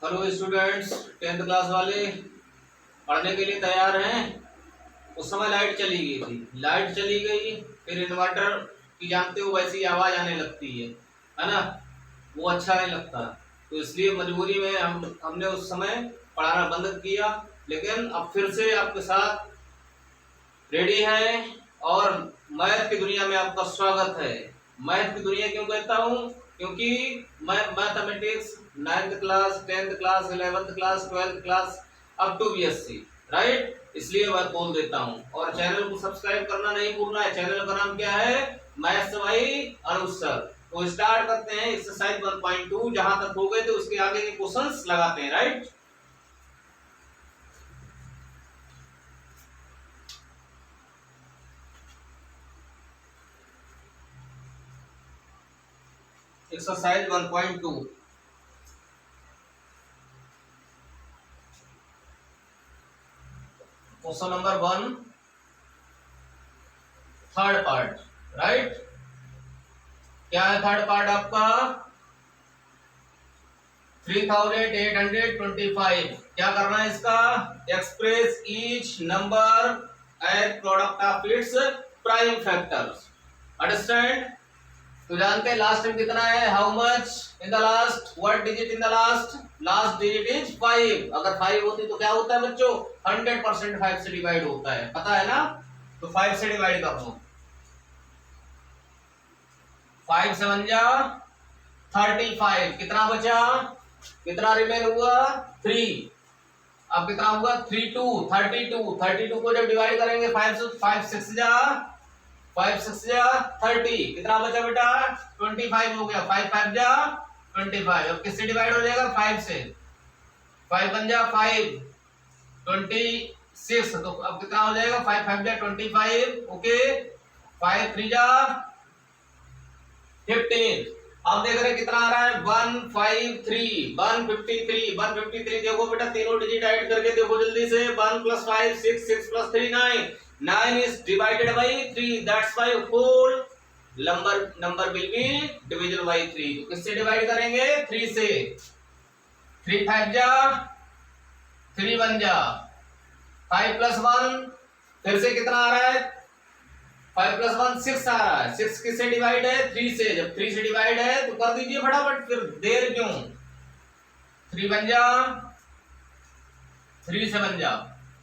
Hello students, 10th class वाले पढ़ने के लिए तैयार हैं। उस समय लाइट चली गई थी, लाइट चली गई फिर इन्वर्टर की जानते हो वैसी आवाज़ आने लगती है ना। वो अच्छा नहीं लगता, तो इसलिए मजबूरी में हमने उस समय पढ़ाना बंद किया। लेकिन अब फिर से आपके साथ रेडी हैं और मैथ की दुनिया में आपका स्वागत है। मैथ की दुनिया क्यों कहता हूँ? क्योंकि मैं mathematics 9th class, 10th class, 11th class, 12th class up to BSc, right, इसलिए मैं बोल देता हूँ। और चैनल को सब्सक्राइब करना नहीं भूलना है। चैनल का नाम क्या है? Maths by Anuj sir. तो स्टार्ट करते हैं एक्सरसाइज 1.2। जहां तक हो गए थे उसके आगे के क्वेश्चंस लगाते हैं, right. Exercise 1.2 question number 1, third part, right. क्या है थर्ड पार्ट आपका? 3825। क्या करना है इसका? Express each number as product of its prime factors. Understand? तो जानते हैं लास्ट टाइम कितना है? How much in the last? What digit in the last? Last digit is 5। अगर 5 होती तो क्या होता है बच्चों? 100% 5 से डिवाइड होता है, पता है ना। तो 5 से डिवाइड कर दो। 5 7 जा 35। कितना बचा? कितना रिमेन हुआ? 3। अब कितना हुआ? 3 2 32। 32 को जब डिवाइड करेंगे 5 से, 5 6 जा 30। कितना बचा बेटा? 25 हो गया। 5 5 जा 25। अब किससे डिवाइड हो जाएगा? 5 से। 5 1 जा 5 26। तो अब कितना हो जाएगा? 5 5 जा 25। ओके। 5 3 जा 15। अब देख रहे कितना आ रहा है? 153 153 153। देखो बेटा तीनों डिजिट ऐड करके देखो जल्दी से। 1 + 5 6 6 + 3 9। 9 is divided by 3, that's why whole number will be divisible by 3। तो किससे डिवाइड करेंगे? 3 से। 3 5 जा 3 1 जा 5 + 1 फिर से कितना आ रहा है? 5 + 1 6 आ रहा है। 6 किससे डिवाइड है? 3 से। जब 3 से डिवाइड है तो कर दीजिए फटाफट, फिर देर क्यों। 3 1 जा 3 7 जा।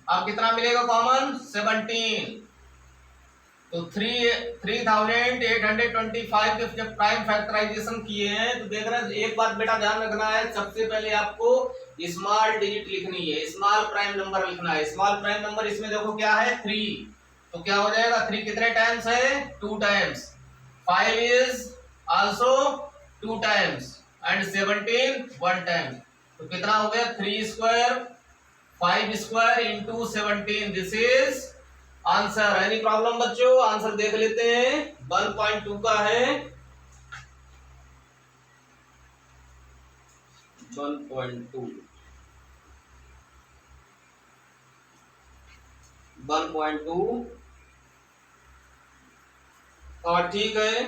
अब कितना मिलेगा कॉमन? 17। तो 3825 के जब प्राइम फैक्टराइजेशन किए हैं तो देख रहे हैं। एक बात बेटा ध्यान रखना है, सबसे पहले आपको स्मॉल डिजिट लिखनी है, स्मॉल प्राइम नंबर लिखना है। स्मॉल प्राइम नंबर इसमें देखो क्या है? 3। तो क्या हो जाएगा? 3 कितने टाइम्स है? 2 times. 5 is also 2 times and 17 1 times. तो कितना हो गया? 3 square 5 square into 17। This is answer. Any problem बच्चों? आंसर देख लेते हैं। 1.2 का है 1.2 और ठीक है।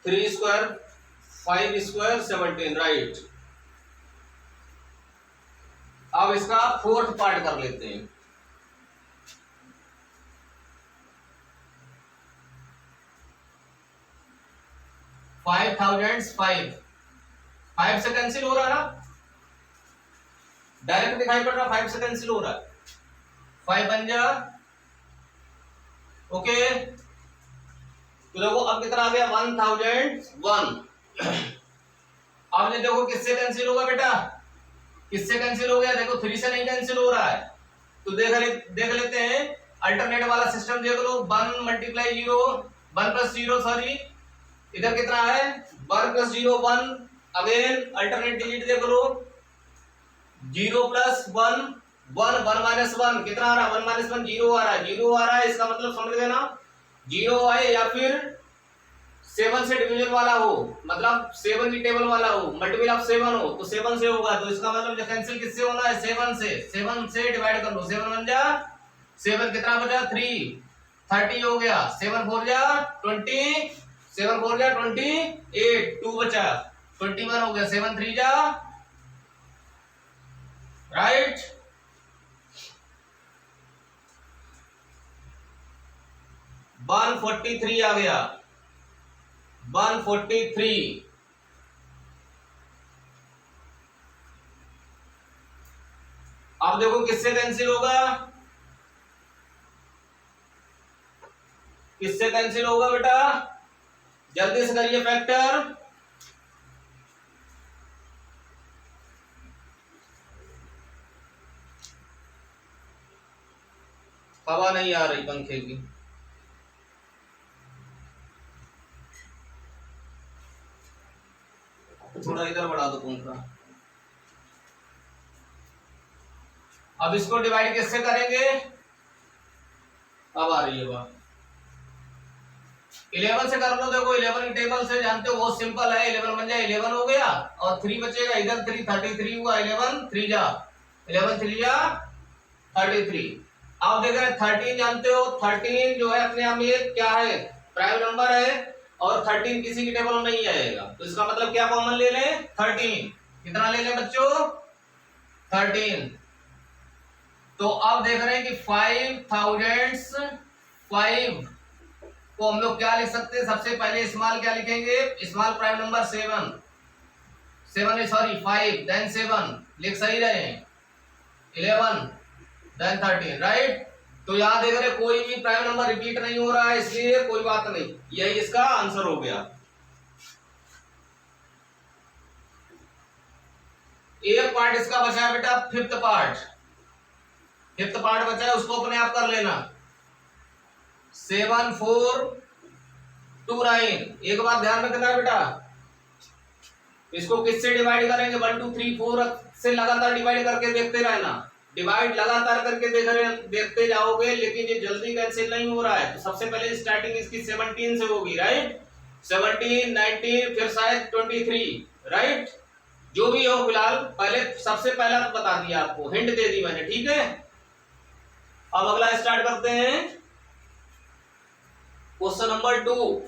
3 स्क्वायर 5 स्क्वायर 17, राइट। अब इसका फोर्थ पार्ट कर लेते हैं। 5005 5 से कैंसिल हो रहा है ना, डायरेक्ट दिखाई पड़ रहा। 5 से कैंसिल हो रहा है। 5 बन जा। ओके। तो देखो अब कितना आ गया? 1001। अब ये देखो किससे कैंसिल होगा बेटा? किससे कैंसिल हो गया? देखो 3 से नहीं कैंसिल हो रहा है। तो देख लेते हैं अल्टरनेट वाला सिस्टम। देख लो 1 × 0 1 + 0 सॉरी, इधर कितना है? 1 + 0 1। अगेन अल्टरनेट डिजिट देख लो। 0 + 1 1 1 - 1 कितना आ रहा है? 1 - 1 0 आ रहा है। 0 आ रहा है, इसका मतलब समझ गए ना। 0 आए या फिर 7 से डिवीजन वाला हो, मतलब 7 की टेबल वाला हो, मल्टीपल ऑफ 7 हो तो 7 से होगा। तो इसका मतलब कैंसिल किससे होना है? 7 से। 7 से डिवाइड कर लो। 7 1 जा 7। कितना बचा? 3 30 हो गया। 7 4 जा 20 7 4 जा 28। 2 बचा 21 हो गया। 7 3 जा राइट। वन 143 आ गया, 143। अब देखो किससे कैंसिल होगा, किससे कैंसिल होगा बेटा, जल्दी से करिए फैक्टर। हवा नहीं आ रही पंखे की। थोड़ा इधर बढ़ा दो पंखा। अब इसको डिवाइड किससे करेंगे, अब आ रही है बात। 11 से कर लो, देखो 11 की टेबल से जानते हो बहुत सिंपल है। 11 बन जाए 11 हो गया और 3 बचेगा, इधर 3 33 हुआ, 11 3 जा 11 3 जा 33। आप देख रहे हैं 13 जानते हो, 13 जो है अपने आप में क्या है, प्राइम नंबर है और 13 किसी की टेबल में नहीं आएगा, तो इसका मतलब क्या कॉमन ले लें 13। कितना ले लें बच्चों 13। तो अब देख रहे हैं कि 5,005 को हम लोग क्या लिख सकते हैं, सबसे पहले स्मॉल क्या लिखेंगे, small prime number 7 sorry 5 then 7 लिख सही रहे, 11 देन 13 राइट। तो यहां देख रहे कोई भी प्राइम नंबर रिपीट नहीं हो रहा है, इसलिए कोई बात नहीं, यही इसका आंसर हो गया। एक पार्ट इसका बचा है बेटा, फिफ्थ पार्ट बचा है, उसको अपने आप कर लेना। 7429। एक बात ध्यान रखना बेटा, इसको किससे डिवाइड करेंगे, 1 2 3 4 से लगातार डिवाइड करके देखते रहना, डिवाइड लगातार करके देखते जाओगे, लेकिन ये जल्दी कैंसिल नहीं हो रहा है। तो सबसे पहले स्टार्टिंग इसकी 17 से होगी राइट, 17 19 फिर शायद 23 राइट, जो भी हो फिलहाल पहले सबसे पहला तो बता दिया आपको, हिंट दे दी मैंने, ठीक है। अब अगला स्टार्ट करते हैं, क्वेश्चन नंबर 2।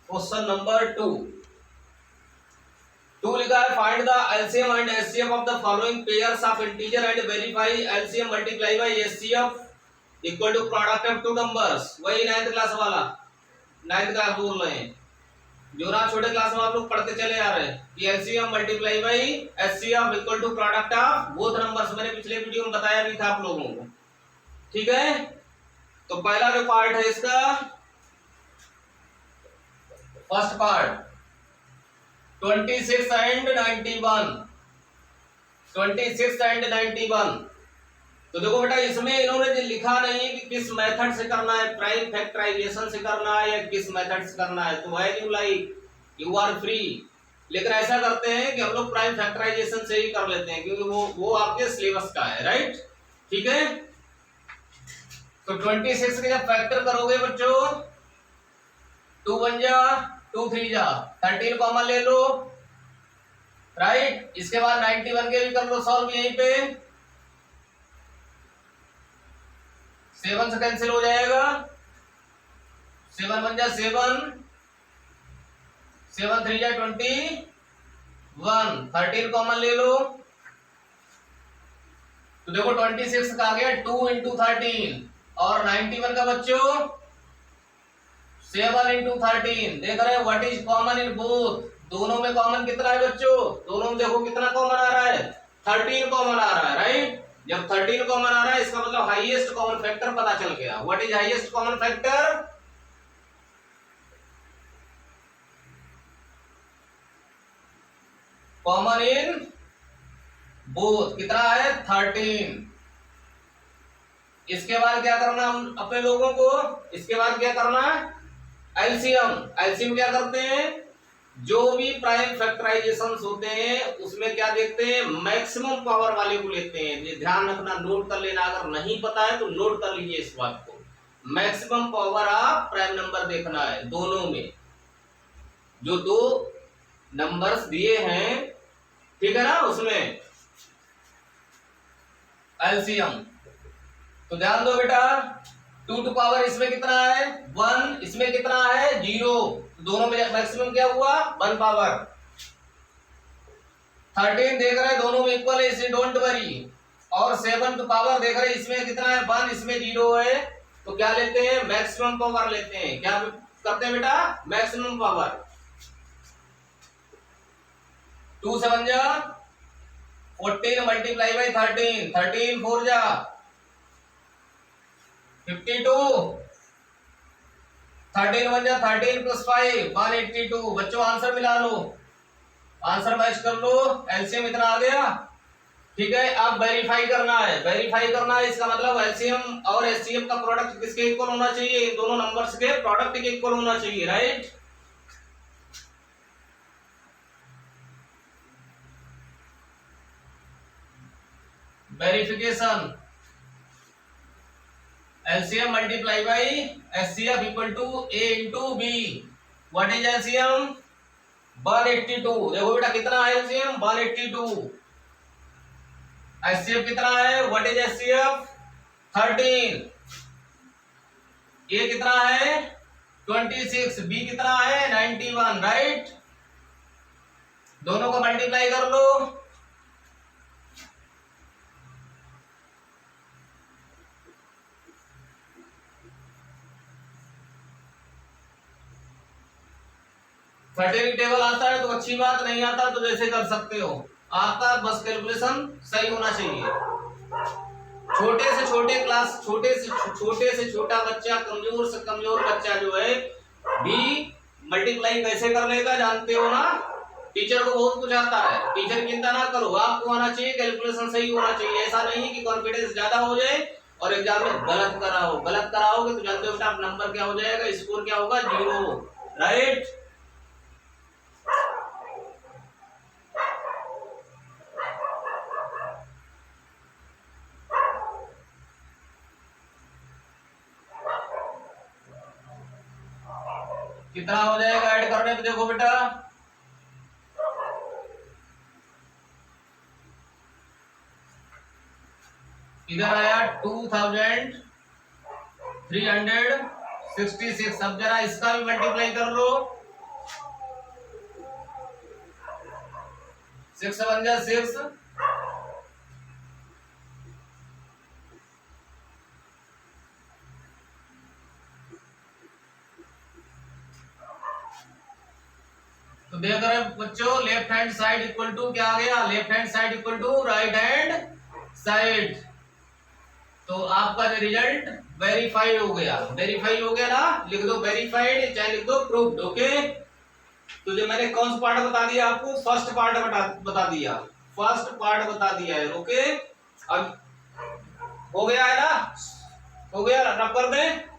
क्वेश्चन नंबर 2 लिखा है, find the LCM and HCF of the following pairs of integer and verify LCM multiply by HCF equal to product of two numbers. वही 9th क्लास वाला, 9th क्लास बोल रहे हैं, जो ना छोटे क्लास में आप लोग पढ़ते चले आ रहे हैं कि LCM multiply by HCF equal to product of both numbers. मैंने पिछले वीडियो में बताया भी था आप लोगों को, ठीक है। तो पहला जो पार्ट है इसका, फर्स्ट पार्ट 26 एंड 91, 26 एंड 91। तो देखो बेटा इसमें इन्होंने जो लिखा नहीं है कि किस मेथड से करना है, प्राइम फैक्टराइजेशन से करना है या किस मेथड से करना है, तो when you like you are free. लेकिन ऐसा करते हैं कि हम लोग प्राइम फैक्टराइजेशन से ही कर लेते हैं, क्योंकि वो आपके सिलेबस का है राइट, ठीक है। तो 26 के जब फैक्टर करोगे बच्चों, 2 1 जा 2 3 जा 13 कॉमन ले लो राइट। इसके बाद 91 के भी कर लो सॉल्व, यहीं पे 7 से कैंसिल हो जाएगा, 7 1 जा 7 7 3 जा 21, 13 कॉमन ले लो। तो देखो 26 का आ गया 2 × 13 और 91 का बच्चों 7 × 13। देख रहे हैं what is common in both, दोनों में कॉमन कितना है बच्चों, दोनों में देखो कितना कॉमन आ रहा है, 13 कॉमन आ रहा है राइट। जब 13 कॉमन आ रहा है इसका मतलब हाईएस्ट कॉमन फैक्टर पता चल गया। What is highest common factor, common in both, कितना है 13। इसके बाद क्या करना हम अपने लोगों को, इसके बाद क्या करना है एलसीएम क्या करते हैं, जो भी प्राइम फैक्टराइजेशन होते हैं उसमें क्या देखते हैं, मैक्सिमम पावर वाले को लेते हैं। ये ध्यान रखना, नोट कर लेना, अगर नहीं पता है तो नोट कर लीजिए इस बात को। Maximum power of prime number देखना है, दोनों में जो दो नंबर्स दिए हैं, ठीक है ना, उसमें एलसीएम। तो ध्यान दो बेटा, 2 टू पावर इसमें कितना है 1, इसमें कितना है 0, दोनों में मैक्सिमम क्या हुआ 1 पावर। 13 देख रहे हैं दोनों में इक्वल है, इसे डोंट वरी। और 7 टू पावर देख रहे हैं इसमें कितना है 1, इसमें 0 है, तो क्या लेते हैं मैक्सिमम पावर लेते हैं। क्या करते हैं बेटा मैक्सिमम पावर। 2 7 जा 14 मल्टीप्लाई बाई 13, 13 4 जा 52, 13 1 जा 13 प्लस 5 182। बच्चों आंसर मिला लो, आंसर मैच कर लो, एलसीएम इतना आ गया। ठीक है, अब वेरीफाई करना है, वेरीफाई करना है, इसका मतलब एलसीएम और एचसीएफ का प्रोडक्ट किसके इक्वल होना चाहिए, इन दोनों नंबर्स के प्रोडक्ट के इक्वल होना चाहिए, right. Verification LCM multiply by HCF equal to A into B. What is LCM? 182। देखो बेटा कितना है LCM 182। HCF कितना है, what is HCF 13। A कितना है 26, B कितना है 91, राइट। दोनों को मल्टीप्लाई कर लो। फैक्टरिंग टेबल आता है तो अच्छी बात, नहीं आता तो जैसे कर सकते हो, आता बस कैलकुलेशन सही होना चाहिए। छोटे से छोटे क्लास, छोटे से छोटा बच्चा, कमजोर से कमजोर बच्चा जो है भी मल्टीप्लाई कैसे कर लेगा जानते हो ना। टीचर को बहुत कुछ आता है, टीचर की चिंता ना करो, आपको आना चाहिए, कैलकुलेशन सही होना चाहिए। ऐसा नहीं कि कॉन्फिडेंस ज्यादा हो जाए और एग्जाम में गलत कराओ, गलत कराओगे तो जानते हो बेटा नंबर क्या हो जाएगा, स्कोर क्या होगा 0, राइट। कितना हो जाएगा ऐड करने पे, देखो बेटा इधर आया 2366। अब जरा इसका भी मल्टीप्लाई कर लो, 6 7 जा 6, तो देख रहे बच्चों left hand side equal to क्या आ गया, left hand side equal to right hand side. तो आपका रिजल्ट वेरीफाइड हो गया, वेरीफाई हो गया ना, लिख दो वेरीफाइड चाहे लिख दो प्रूव्ड, ओके। तो जो मैंने कौन सा पार्ट बता दिया आपको, फर्स्ट पार्ट बता दिया, फर्स्ट पार्ट बता दिया है, ओके। अब हो गया है ना, हो गया, रब कर दें।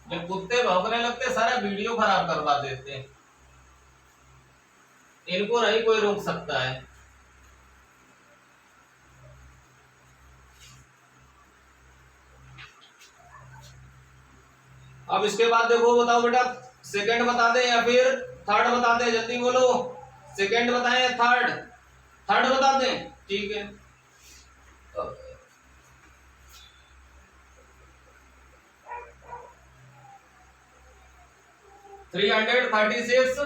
जब कुत्ते भौंकने लगते सारा वीडियो खराब करवा देते, इनको नहीं कोई रोक सकता है। अब इसके बाद देखो, बताओ बेटा सेकंड बता दे या फिर थर्ड बता दे, जल्दी बोलो, सेकंड बताएं या थर्ड, थर्ड बता दें, ठीक है। 336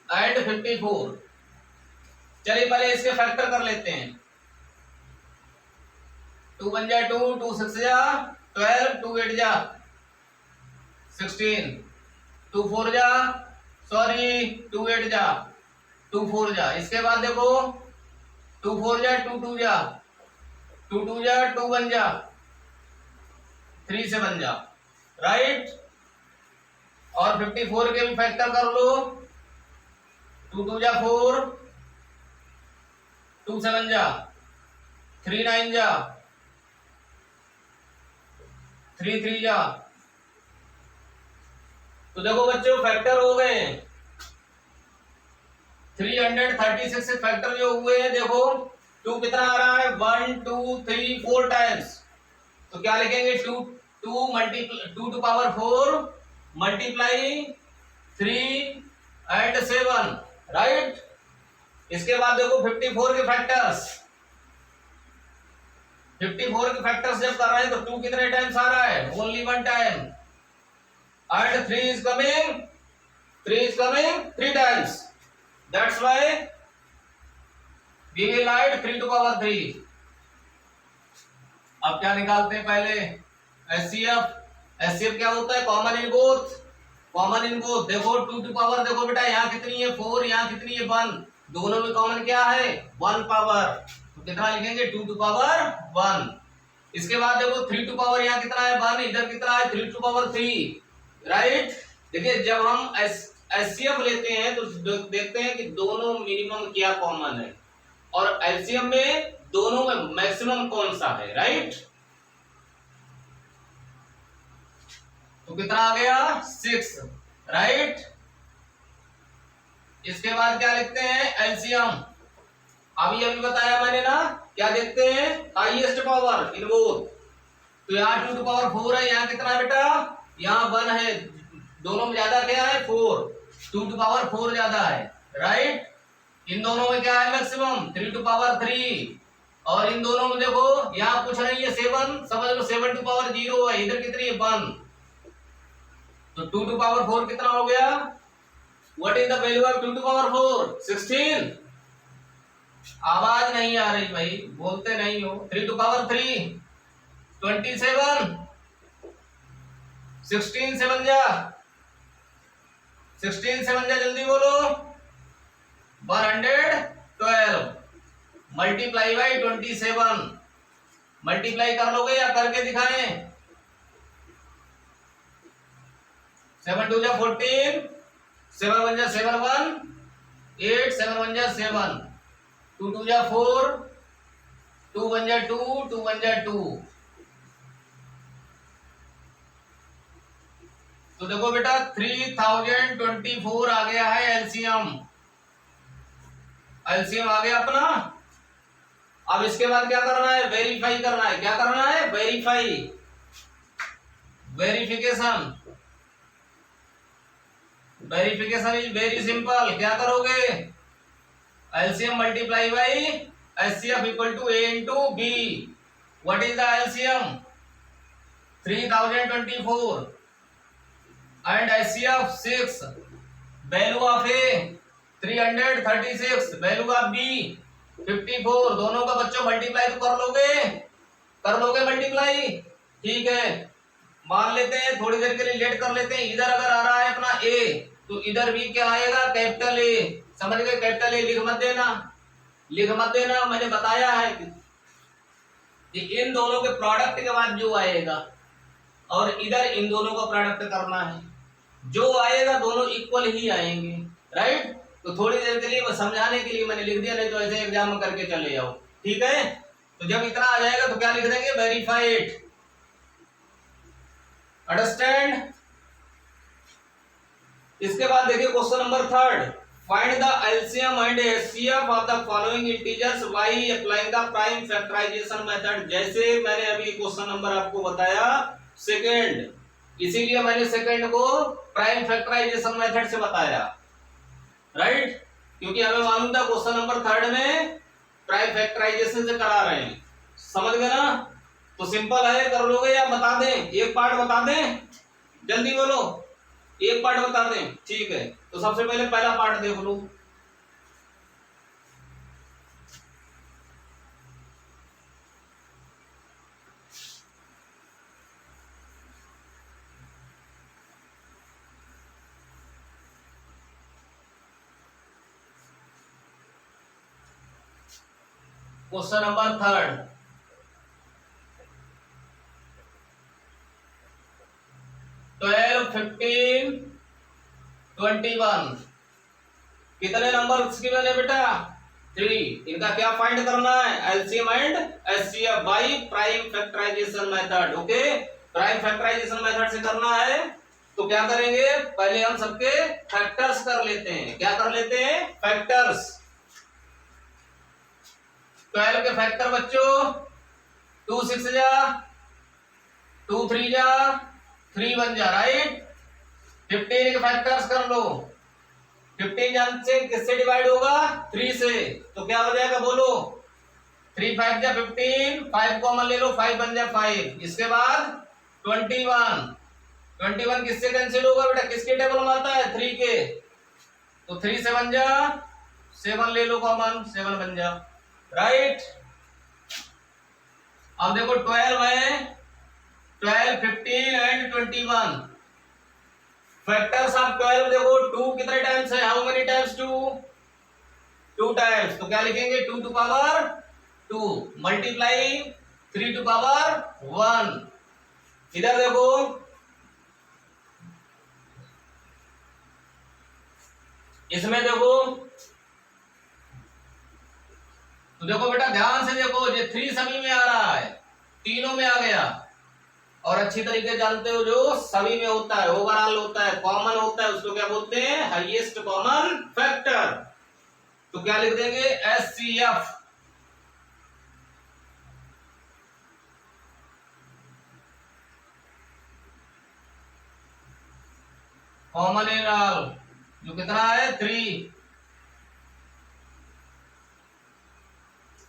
एंड 54। चलिए पहले इसके फैक्टर कर लेते हैं। 2 1 जा 2, 2 6 जा 12, 2 8 जा 16, 2 4 जा 2 8 जा 2 4 जा। इसके बाद देखो 2 4 जा 2 2 जा 2 2 जा 2 1 जा 3 7 जा, राइट। और 54 के भी फैक्टर कर लो, 2 2 जा 4, 2 7 जा 3 9 जा 3 3 जा। तो देखो बच्चों फैक्टर हो गए 336 से फैक्टर जो हुए हैं, देखो 2 कितना आ रहा है 1 2 3 4 टाइम्स, तो क्या लिखेंगे 2 to power 4 multiply 3 and 7, right. इसके बाद देखो 54 के फैक्टर्स, 54 के फैक्टर्स जब कर रहे हैं तो 2 कितने टाइम्स आ रहा है? Only 1 time. And 3 is coming 3 times, that's why we will write 3 to power 3। अब क्या निकालते हैं पहले? एचसीएफ क्या होता है? Common in both. देखो 2 टू पावर, देखो बेटा यहाँ कितनी है 4, यहाँ कितनी है 1, दोनों में कॉमन क्या है? 1 पावर, तो कितना लिखेंगे? 2 टू पावर 1। इसके बाद देखो 3 टू पावर, यहाँ कितना है 1, इधर कितना है 3 टू पावर 3, राइट। देखिए जब हम एचसीएफ लेते हैं तो देखते हैं कि दोनों मिनिमम क्या कॉमन है और एलसीएम में दोनों में मैक्सिमम कौन सा है, राइट। तो कितना आ गया? 6, राइट। इसके बाद क्या लिखते हैं? एलसीएम। अभी बताया मैंने ना, क्या देखते हैं? Highest power in both. तो यहाँ 2 टू पावर 4 है, यहाँ कितना है बेटा? यहाँ 1 है, दोनों में ज्यादा क्या है? 4, 2 टू पावर 4 ज्यादा है, राइट। इन दोनों में क्या है? Maximum 3 to power 3। और इन दोनों में देखो यहाँ कुछ नहीं है 7, समझ लो 7 टू पावर 0 है, इधर कितनी है 1, तो 2 टू पावर 4 कितना हो गया? What is the value of 2 to power 4? 16। आवाज नहीं आ रही भाई, बोलते नहीं हो। 3 टू पावर 3 27, 16 7 जा, 16 7 जा, जल्दी बोलो। 112 मल्टीप्लाई बाई 27, मल्टीप्लाई कर लोगे या करके दिखाएं? 7 2 जा 14, 7 1 जा 7 1 8, 7 1 जा 7, 2 2 जा 4, 2 1 जा 2, 2 1 जा 2। तो देखो बेटा 3024 आ गया है एलसीएम। एलसीएम आ गया अपना। अब इसके बाद क्या करना है? वेरीफाई करना है। क्या करना है? Verify, verification. Verification is very simple. क्या करोगे? LCM multiply by HCF equal to A into B. What is the LCM? 3024 and HCF 6, value of A 336, value of B 54। दोनों का बच्चों मल्टीप्लाई तो कर लोगे मल्टीप्लाई, ठीक है। मान लेते हैं थोड़ी देर के लिए लेट कर लेते हैं। इधर अगर आ रहा है अपना ए तो इधर भी क्या आएगा? Capital A. समझ गए? कैपिटल ए लिख मत देना, मैंने बताया है कि इन दोनों के प्रोडक्ट के बाद जो आएगा और इधर इन दोनों का प्रोडक्ट करना है, जो आएगा दोनों इक्वल ही आएंगे, राइट। तो थोड़ी देर के लिए समझाने के लिए मैंने लिख दिया, नहीं तो ऐसे एग्जाम में करके चले जाओ, ठीक है। तो जब इतना आ जाएगा तो क्या लिख देंगे? वेरीफाइड। अंडरस्टैंड? इसके बाद देखिए question number 3, find the LCM and HCF of the following integers by applying the prime factorisation method. जैसे मैंने अभी क्वेश्चन नंबर आपको बताया सेकंड, इसीलिए मैंने सेकंड को प्राइम फैक्टराइजेशन मेथड से बताया, राइट। क्योंकि हमें मालूम था क्वेश्चन नंबर 3 में प्राइम फैक्टराइजेशन से करा रहे हैं, समझ गए ना। तो सिंपल है, कर लोगे या बता दें? एक पार्ट बता दें, जल्दी बोलो, एक पार्ट बता दें, ठीक है। तो सबसे पहले पहला पार्ट देख लो। क्वेश्चन नंबर 3, 12 15 21 कितने नंबर गिवन है बेटा? 3। इनका क्या फाइंड करना है? LCM and HCF by prime factorisation method. Okay, prime factorisation method से करना है। तो क्या करेंगे? पहले हम सबके फैक्टर्स कर लेते हैं। क्या कर लेते हैं? फैक्टर्स। 12 के फैक्टर बच्चों 2 6 जा, 2 3 जा, 3 1 जा, राइट। 15 के फैक्टर्स कर लो। 15 जानते हैं किससे डिवाइड होगा? 3 से। तो क्या हो जाएगा बोलो? 3 5 जा 15, 5 कॉमन ले लो, 5 बन जा 5। इसके बाद 21, 21 किससे कैंसिल होगा बेटा? किसके टेबल में आता है? 3 के। तो 3 से बन जा 7 ले लो कॉमन, 7 बन जा, राइट। अब देखो 12 है, 12 15 एंड 21। फैक्टर्स ऑफ 12 देखो 2 कितने टाइम्स है? How many times 2? 2 टाइम्स। तो क्या लिखेंगे? 2 to power 2 multiply 3 to power 1। इधर देखो इसमें देखो, तो देखो बेटा ध्यान से देखो, ये 3 सभी में आ रहा है, तीनों में आ गया। और अच्छी तरीके जानते हो जो सभी में होता है, ओवरऑल होता है, कॉमन होता है, उसको क्या बोलते हैं? Highest common factor. तो क्या लिख देंगे? एचसीएफ। कॉमन इन ऑल, जो कितना है? 3।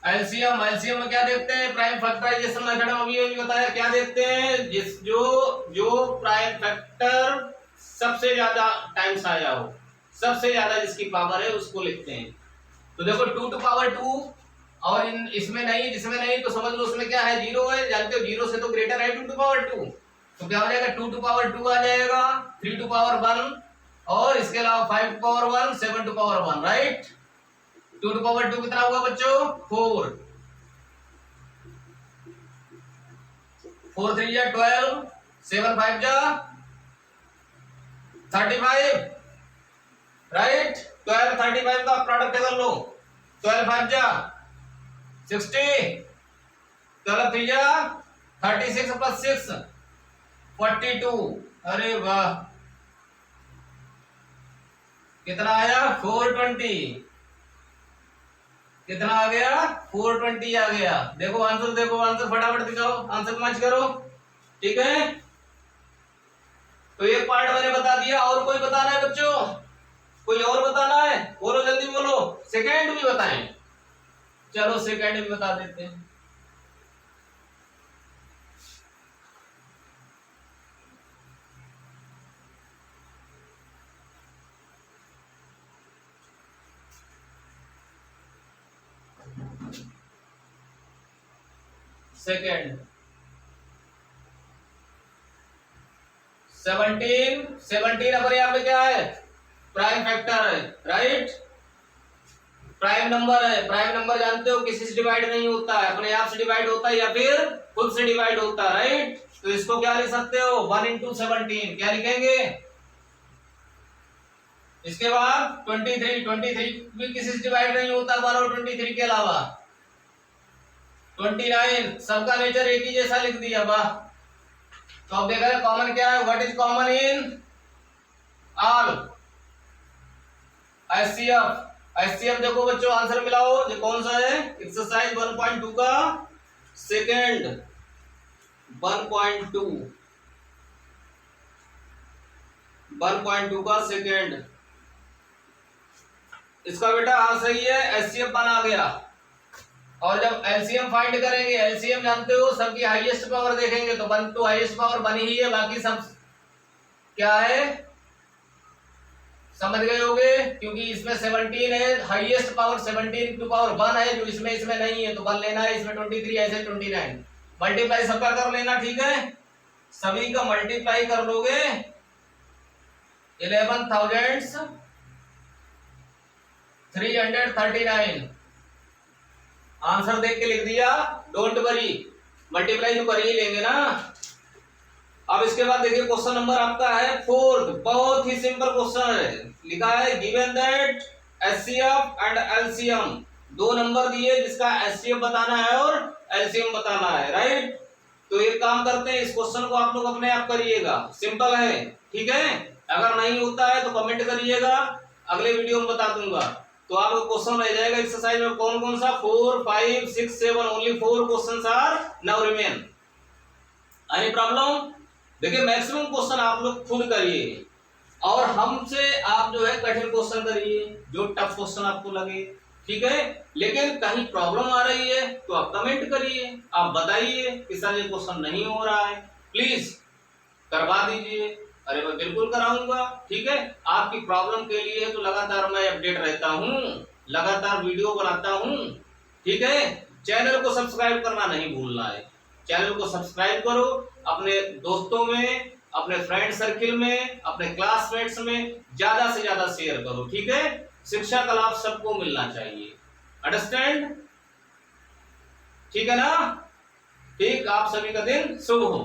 एलसीएम, एलसीएम में क्या देखते हैं? प्राइम फैक्टराइजेशन मेथड में अभी बताया, क्या देखते हैं? जिस जो प्राइम फैक्टर सबसे ज्यादा टाइम्स आया हो, सबसे ज्यादा जिसकी पावर है उसको लिखते हैं। तो देखो 2 टू पावर 2, और इसमें नहीं, जिसमें नहीं तो समझ लो उसमें क्या है? 0 है। जानते हो 0 से तो ग्रेटर है 2 टू पावर 2। तो क्या हो जाएगा? 2 टू पावर 2 आ जाएगा, 3 टू पावर 1, और इसके अलावा 5 to power 1, 7 to power 1, right. 2 to power 2 कितना होगा बच्चों? 4। 4 3 जा 12, 7 5 जा 35, राइट। 12 35 का प्रोडक्ट कर लो। 12 5 जा 60, 12 3 जा 36 प्लस 6 42। अरे वाह, कितना आया? 420। कितना आ गया? 420 आ गया। देखो आंसर, देखो आंसर फटाफट दिखाओ, आंसर मैच करो, ठीक है। तो एक पार्ट मैंने बता दिया, और कोई बताना है बच्चों? कोई और बताना है? बोलो जल्दी बोलो। सेकंड भी बताएं? चलो सेकंड भी बता देते हैं। सेकंड 17, 17 अपने यहाँ पे क्या है? प्राइम फैक्टर है, राइट। प्राइम नंबर है। प्राइम नंबर जानते हो किसी से डिवाइड नहीं होता है, अपने आप से डिवाइड होता है या फिर खुद से डिवाइड होता है, राइट। तो इसको क्या लिख सकते हो? 1 इंटू 17, क्या लिखेंगे? इसके बाद 23, 23 भी किसी से डिवाइड नहीं होता 1 और 23 के अलावा। 29, सबका नेचर एक ही जैसा लिख दिया, वाह। तो अब देखा है कॉमन क्या है? What is common in all? HCF. HCF देखो बच्चों, आंसर मिलाओ, ये कौन सा है? एक्सरसाइज 1.2 का सेकंड 1.2, 1.2 का सेकंड। इसका बेटा हाँ सही है, एचसीएफ बना गया। और जब एलसीएम फाइंड करेंगे, एलसीएम जानते हो सबकी हाईएस्ट पावर देखेंगे, तो 1 तो हाईएस्ट पावर बनी ही है, बाकी सब क्या है समझ गए होगे, क्योंकि इसमें 17 है, हाईएस्ट पावर 17 टू पावर 1 है, जो इसमें नहीं है, तो 1 लेना है। इसमें 23 ऐसे 29 मल्टीप्लाई सबका कर लेना, ठीक है। सभी का मल्टीप्लाई कर लोगे 11,339। आंसर देख के लिख दिया, डोंट वरी, मल्टीप्लाई तो कर ही लेंगे ना। अब इसके बाद देखिए क्वेश्चन नंबर आपका है 4, बहुत ही सिंपल क्वेश्चन है। लिखा है given that HCF and LCM, 2 number दिए जिसका एचसीएफ बताना है और एलसीएम बताना है, राइट। तो एक काम करते हैं, इस क्वेश्चन को आप लोग अपने आप करिएगा, सिंपल है, ठीक है। अगर नहीं होता है तो कमेंट करिएगा, अगले वीडियो में बता दूंगा। तो आपको क्वेश्चन रह जाएगा एक्सरसाइज में कौन कौन सा? 4 5 6 7, only 4 questions are now remain. Any problem? देखिए मैक्सिमम क्वेश्चन आप लोग खुद करिए, और हमसे आप जो है कठिन क्वेश्चन करिए, जो टफ क्वेश्चन आपको लगे, ठीक है। लेकिन कहीं प्रॉब्लम आ रही है तो आप कमेंट करिए, आप बताइए कि सर ये क्वेश्चन नहीं हो रहा है, प्लीज करवा दीजिए। अरे मैं बिल्कुल कराऊंगा, ठीक है। आपकी प्रॉब्लम के लिए तो लगातार मैं अपडेट रहता हूँ, लगातार वीडियो बनाता हूँ, ठीक है। चैनल को सब्सक्राइब करना नहीं भूलना है, चैनल को सब्सक्राइब करो, अपने दोस्तों में, अपने फ्रेंड सर्किल में, अपने क्लासमेट्स में ज्यादा से ज्यादा शेयर करो, ठीक है। शिक्षा का लाभ सबको मिलना चाहिए, अंडरस्टैंड, ठीक है ना। ठीक, आप सभी का दिन शुभ हो।